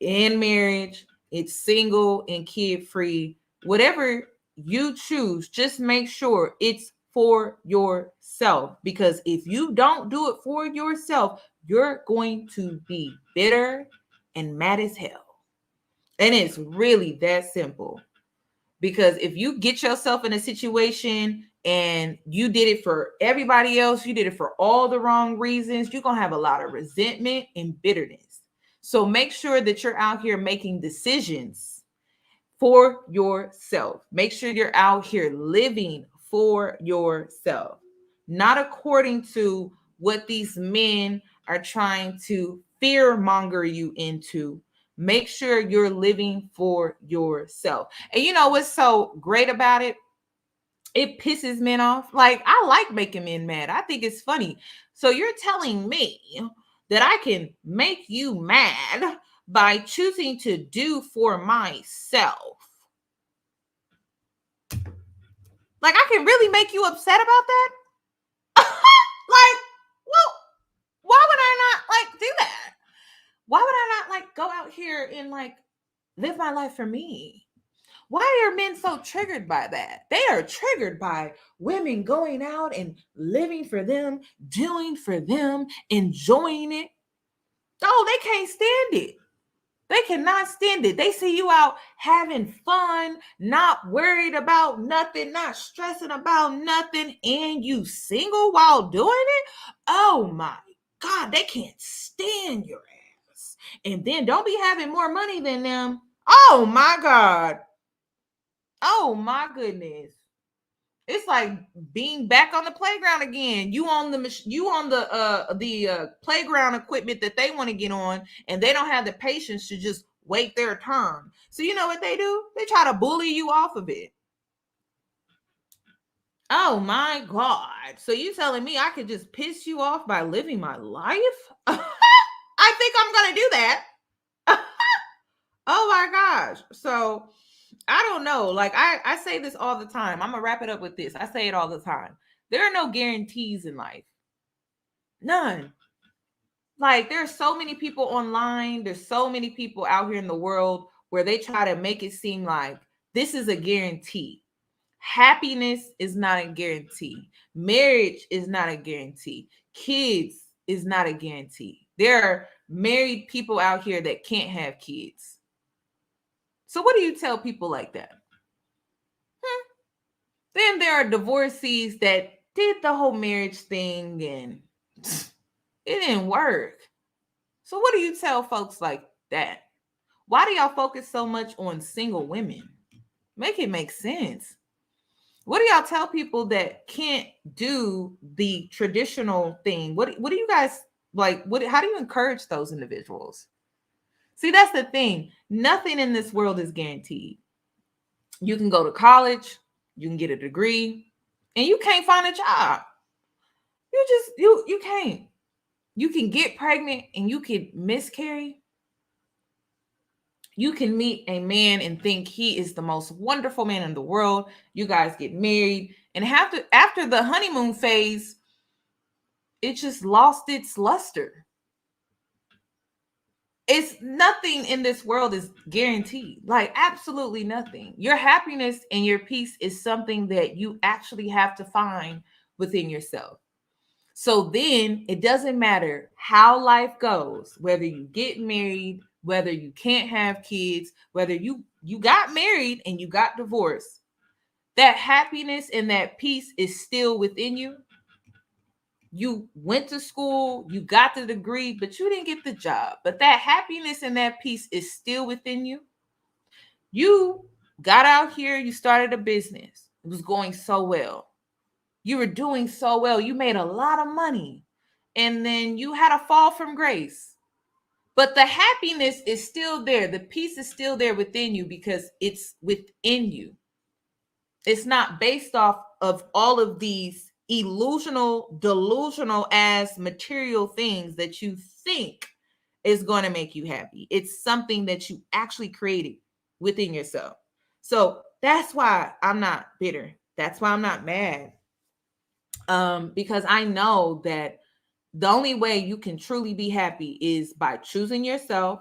in marriage, it's single and kid free, whatever you choose, just make sure it's for yourself. Because if you don't do it for yourself, you're going to be bitter and mad as hell. And it's really that simple. Because if you get yourself in a situation and you did it for everybody else, you did it for all the wrong reasons, you're going to have a lot of resentment and bitterness. So make sure that you're out here making decisions for yourself. Make sure you're out here living for yourself, not according to what these men are trying to fear monger you into. Make sure you're living for yourself. And you know what's so great about it? It pisses men off. Like, I like making men mad. I think it's funny. So you're telling me that I can make you mad by choosing to do for myself. Like, I can really make you upset about that? Like, well, why would I not do that? Why would I not go out here and live my life for me? Why are men so triggered by that? They are triggered by women going out and living for them, doing for them, enjoying it. Oh, they can't stand it. They cannot stand it. They see you out having fun, not worried about nothing, not stressing about nothing, and you single while doing it. Oh my God, they can't stand your ass. And then don't be having more money than them. Oh my God. Oh my goodness. It's like being back on the playground again. You on the playground equipment that they want to get on, and they don't have the patience to just wait their turn. So you know what they do? They try to bully you off of it. Oh my God. So you telling me I could just piss you off by living my life? I think I'm going to do that. Oh my gosh. So I don't know. Like I say this all the time. I'm going to wrap it up with this. I say it all the time. There are no guarantees in life. None. Like there's so many people online. There's so many people out here in the world where they try to make it seem like this is a guarantee. Happiness is not a guarantee. Marriage is not a guarantee. Kids is not a guarantee. There are married people out here that can't have kids. So what do you tell people like that? Then there are divorcees that did the whole marriage thing and it didn't work. So what do you tell folks like that? Why do y'all focus so much on single women? Make it make sense. What do y'all tell people that can't do the traditional thing? What do you guys like? How do you encourage those individuals? See, that's the thing. Nothing in this world is guaranteed. You can go to college, you can get a degree, and you can't find a job. You can't. You can get pregnant and you can miscarry. You can meet a man and think he is the most wonderful man in the world. You guys get married, and after the honeymoon phase, it just lost its luster. It's nothing in this world is guaranteed. Like absolutely nothing. Your happiness and your peace is something that you actually have to find within yourself. So then it doesn't matter how life goes, whether you get married, whether you can't have kids, whether you got married and you got divorced, that happiness and that peace is still within you. You went to school, you got the degree, but you didn't get the job. But that happiness and that peace is still within you. You got out here, you started a business. It was going so well. You were doing so well. You made a lot of money. And then you had a fall from grace. But the happiness is still there. The peace is still there within you because it's within you. It's not based off of all of these delusional as material things that you think is going to make you happy. It's something that you actually created within yourself. So that's why I'm not bitter. That's why I'm not mad. Because I know that the only way you can truly be happy is by choosing yourself,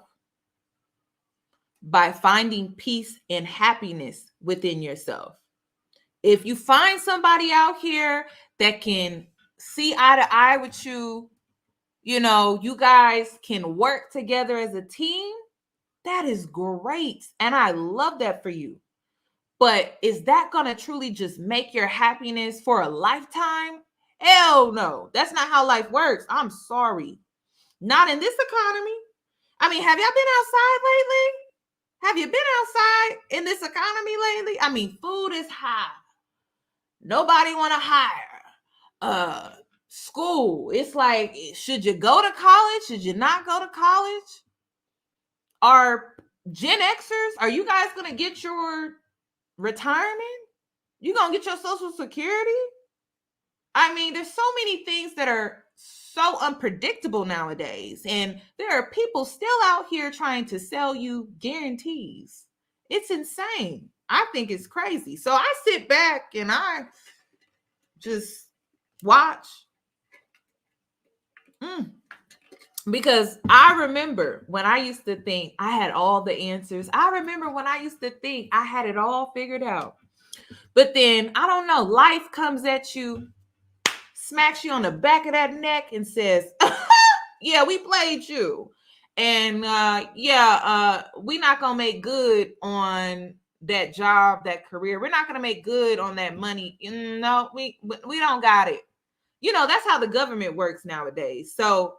by finding peace and happiness within yourself. If you find somebody out here that can see eye to eye with you, you guys can work together as a team, that is great. And I love that for you. But is that going to truly just make your happiness for a lifetime? Hell no. That's not how life works. I'm sorry. Not in this economy. I mean, have y'all been outside lately? Have you been outside in this economy lately? I mean, food is high. Nobody want to hire. School. It's like, should you go to college? Should you not go to college? Are Gen Xers, are you guys going to get your retirement? You going to get your Social Security? I mean, there's so many things that are so unpredictable nowadays. And there are people still out here trying to sell you guarantees. It's insane. I think it's crazy. So I sit back and I just watch. Because I remember when I used to think I had all the answers. I remember when I used to think I had it all figured out. But then, I don't know, life comes at you, smacks you on the back of that neck and says, yeah, we played you. And we're not going to make good on that job, that career. We're not going to make good on that money. No, we don't got it. That's how the government works nowadays. So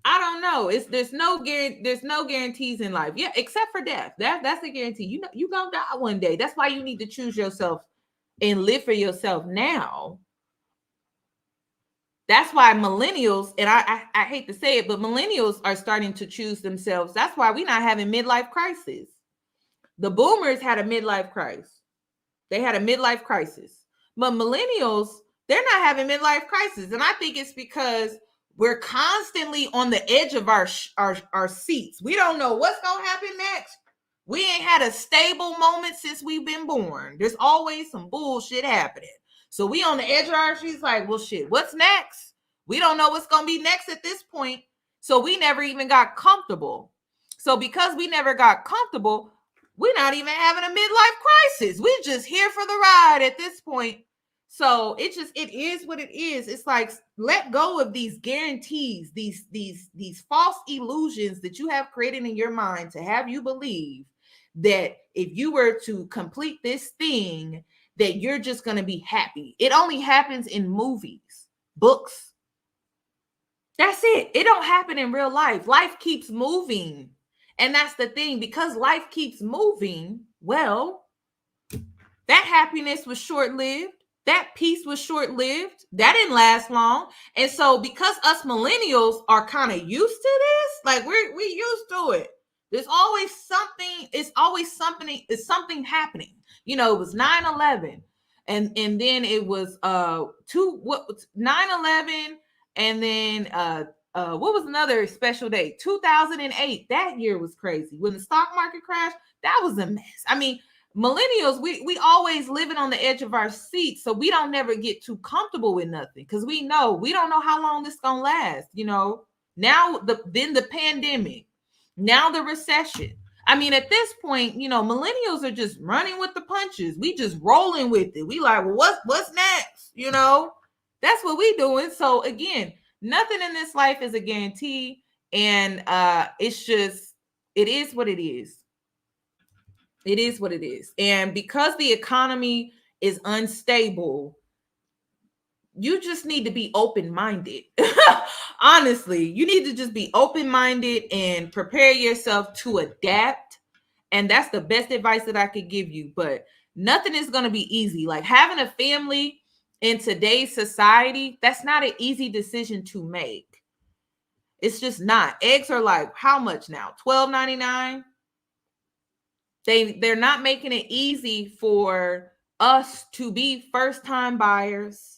I don't know. There's no guarantees in life. Yeah, except for death. That's a guarantee. You gonna die one day. That's why you need to choose yourself and live for yourself now. That's why millennials, and I hate to say it, but millennials are starting to choose themselves. That's why we're not having midlife crisis. The boomers had a midlife crisis. They had a midlife crisis. But millennials, they're not having midlife crisis. And I think it's because we're constantly on the edge of our seats. We don't know what's going to happen next. We ain't had a stable moment since we've been born. There's always some bullshit happening. So we on the edge of our seats like, well, shit, what's next? We don't know what's going to be next at this point. So we never even got comfortable. So because we never got comfortable, we're not even having a midlife crisis. We're just here for the ride at this point. So it is what it is. It's like, let go of these guarantees, these false illusions that you have created in your mind to have you believe that if you were to complete this thing, that you're just going to be happy. It only happens in movies, books. That's it. It don't happen in real life. Life keeps moving. And that's the thing, because life keeps moving, well, that happiness was short-lived. That peace was short-lived. That didn't last long. And so because us millennials are kind of used to this, like we're used to it. There's always something, it's something happening. You know, it was 9/11. And then it was 9/11, and then what was another special day? 2008. That year was crazy. When the stock market crashed, that was a mess. I mean, millennials, we always living on the edge of our seats, so we don't never get too comfortable with nothing because we don't know how long this gonna last. You know, now then the pandemic, now the recession. I mean, at this point, you know, millennials are just running with the punches. We just rolling with it. We like, well, what's next? You know, that's what we doing. So again, nothing in this life is a guarantee, and it's just, it is what it is. It is what it is. And because the economy is unstable, you just need to be open-minded. Honestly, you need to just be open-minded and prepare yourself to adapt. And that's the best advice that I could give you. But nothing is going to be easy. Like having a family in today's society, that's not an easy decision to make. It's just not. Eggs are like, how much now? $12.99. They're not making it easy for us to be first-time buyers.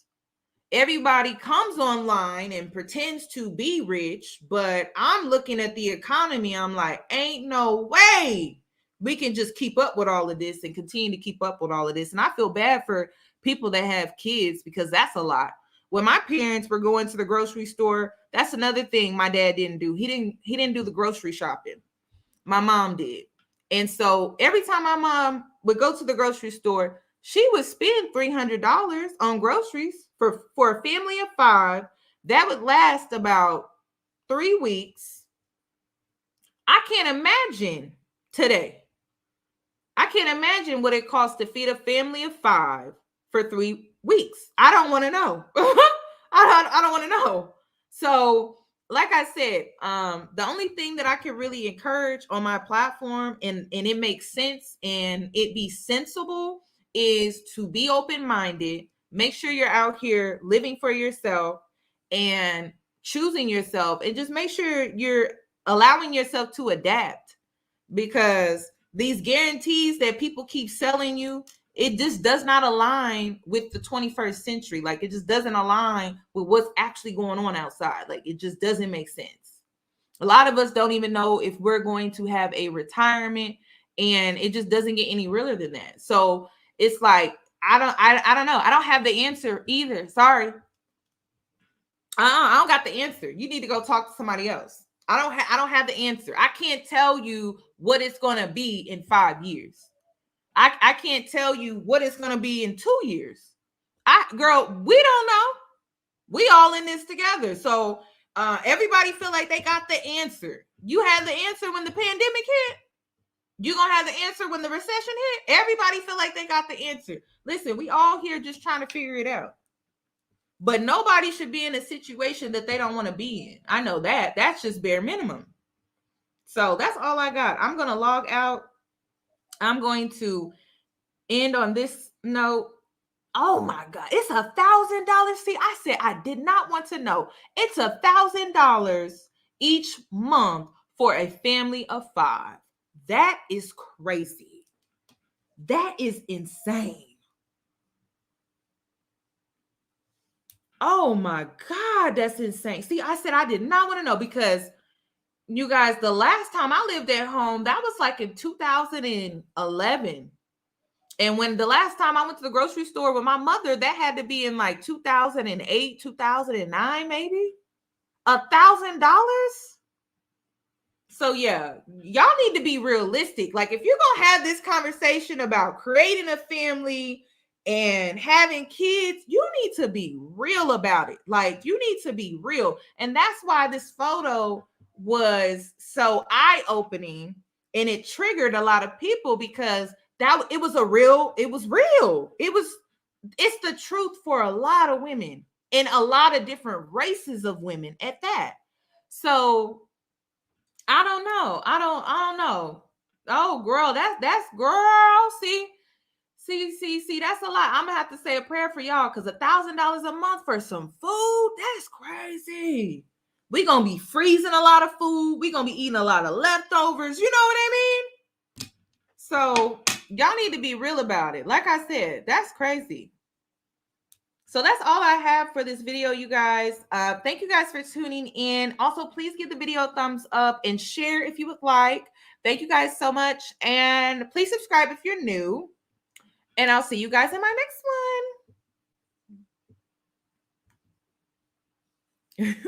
Everybody comes online and pretends to be rich, but I'm looking at the economy. I'm like, ain't no way we can just keep up with all of this and continue to keep up with all of this. And I feel bad for people that have kids because that's a lot. When my parents were going to the grocery store, that's another thing my dad didn't do. He didn't do the grocery shopping. My mom did. And so every time my mom would go to the grocery store, she would spend $300 on groceries for a family of 5. That would last about 3 weeks. I can't imagine today. I can't imagine what it costs to feed a family of 5 for 3 weeks. I don't want to know. I don't want to know. So, like I said, the only thing that I can really encourage on my platform, and it makes sense and it be sensible, is to be open-minded. Make sure you're out here living for yourself and choosing yourself, and just make sure you're allowing yourself to adapt, because these guarantees that people keep selling you, it just does not align with the 21st century. Like, it just doesn't align with what's actually going on outside. Like, it just doesn't make sense. A lot of us don't even know if we're going to have a retirement, and it just doesn't get any realer than that. So it's like, I don't know. I don't have the answer either. Sorry. I don't got the answer. You need to go talk to somebody else. I don't have the answer. I can't tell you what it's going to be in 5 years. I can't tell you what it's going to be in 2 years. Girl, we don't know. We all in this together. So everybody feel like they got the answer. You had the answer when the pandemic hit. You're going to have the answer when the recession hit. Everybody feel like they got the answer. Listen, we all here just trying to figure it out. But nobody should be in a situation that they don't want to be in. I know that. That's just bare minimum. So that's all I got. I'm going to log out. I'm going to end on this note. Oh my God. It's $1,000. See, I said I did not want to know. It's $1,000 each month for a family of 5. That is crazy. That is insane. Oh my God, that's insane. See, I said I did not want to know because you guys, the last time I lived at home, that was like in 2011. And when the last time I went to the grocery store with my mother, that had to be in like 2008, 2009, maybe $1,000. So yeah, y'all need to be realistic. Like if you're gonna have this conversation about creating a family and having kids, you need to be real about it. Like you need to be real. And that's why this photo was so eye-opening and it triggered a lot of people because it was real. It's the truth for a lot of women and a lot of different races of women at that. So I don't know. I don't know. Oh, girl, that's girl. See, that's a lot. I'm gonna have to say a prayer for y'all because $1,000 a month for some food, that's crazy. We gonna be freezing a lot of food. We gonna be eating a lot of leftovers. You know what I mean? So y'all need to be real about it. Like I said, that's crazy. So that's all I have for this video, you guys. Thank you guys for tuning in. Also, please give the video a thumbs up and share if you would like. Thank you guys so much. And please subscribe if you're new. And I'll see you guys in my next one.